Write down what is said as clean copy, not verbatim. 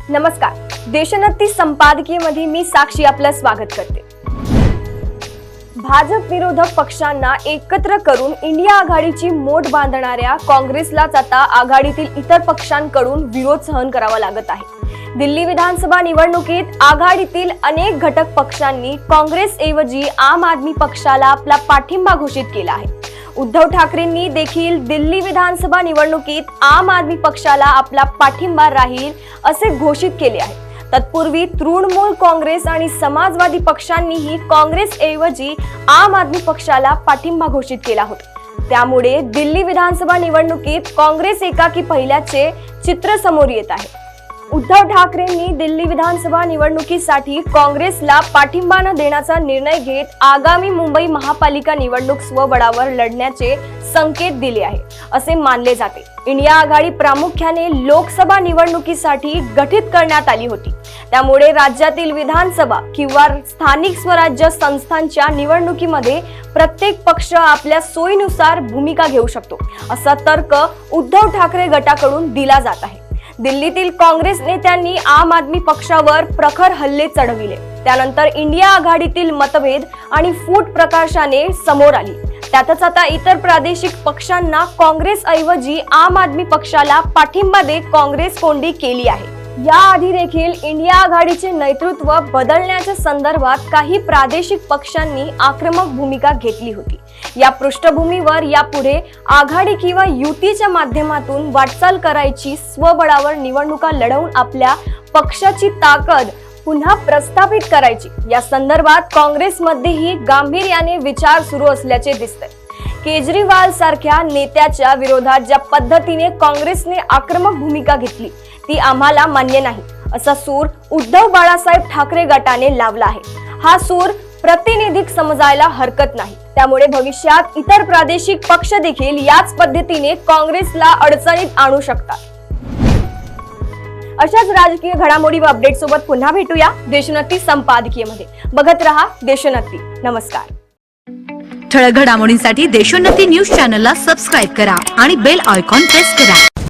नमस्कार, देशोन्नती संपादकीय मध्ये मी साक्षी आपलं स्वागत करते। भाजप विरोधक पक्षांना एकत्र करून इंडिया आघाडीची मोठ बांधणाऱ्या काँग्रेसलाच आता आघाडीतील इतर पक्षांकडून विरोध सहन करावा लागत आहे। दिल्ली विधानसभा निवडणुकीत आघाडीतील अनेक घटक पक्षांनी काँग्रेसऐवजी आम आदमी पक्षाला आपला पाठिंबा घोषित केला आहे। उद्धव ठाकरेंनी देखील दिल्ली विधानसभा निवडणुकीत आम आदमी पक्षाला आपला पाठिंबा राहील असे घोषित केले आहे। तत्पूर्वी तृणमूल काँग्रेस आणि समाजवादी पक्षांनीही काँग्रेसऐवजी आम आदमी पक्षाला पाठिंबा घोषित केला होता। त्यामुळे दिल्ली विधानसभा निवडणुकीत काँग्रेस एकाकी पहिल्याचे चित्र समोर येत आहे। उद्धव ठाकरेंनी दिल्ली विधानसभा निवडणुकीसाठी काँग्रेसला पाठिंबा न देण्याचा निर्णय घेत आगामी मुंबई महापालिका निवडणूक स्वबळावर लढण्याचे संकेत दिले आहे असे मानले जाते। इंडिया आघाडी प्रामुख्याने लोकसभा निवडणुकीसाठी गठीत करण्यात आली होती। त्यामुळे राज्यातील विधानसभा किंवा स्थानिक स्वराज्य संस्थांच्या निवडणुकीमध्ये प्रत्येक पक्ष आपल्या सोयीनुसार भूमिका घेऊ शकतो असा तर्क उद्धव ठाकरे गटाकडून दिला जात आहे। दिल्लीतील काँग्रेस नेत्यांनी आम आदमी पक्षावर प्रखर हल्ले चढविले। त्यानंतर इंडिया आघाडीतील मतभेद आणि फूट प्रकाशाने समोर आली। त्यातच आता इतर प्रादेशिक पक्षांना काँग्रेसऐवजी आम आदमी पक्षाला पाठिंबा देत काँग्रेस कोंडी केली आहे। याआधी देखील इंडिया आघाडीचे नेतृत्व बदलण्याच्या संदर्भात काही प्रादेशिक पक्षांनी आक्रमक भूमिका घेतली होती। या पृष्ठभूमीवर यापुढे आघाडी किंवा युतीच्या माध्यमातून वाटचाल करायची, स्वबळावर निवडणुका लढवून आपल्या पक्षाची ताकद पुन्हा प्रस्थापित करायची या संदर्भात काँग्रेसमध्येही गांभीर्याने विचार सुरू असल्याचे दिसते। केजरीवाल सारख्या नेत्याच्या विरोधात ज्या पद्धतीने काँग्रेसने आक्रमक भूमिका घेतली ती आम्हाला मान्य नाही असा सूर उद्धव बाळासाहेब ठाकरे गटाने लावला आहे। हा सूर प्रातिनिधिक समजायला हरकत नाही। त्यामुळे भविष्यात इतर प्रादेशिक पक्ष देखील याच पद्धतीने काँग्रेसला अडचणीत आणू शकतात। अशाच राजकीय घडामोडी व अपडेट सोबत पुन्हा भेटूया देशोन्नती संपादकीय मध्ये। बघत रहा देशोन्नती। नमस्कार। ठळक घडामोडींसाठी देशोन्नती न्यूज चॅनलला सबस्क्राइब करा आणि बेल आयकॉन प्रेस करा।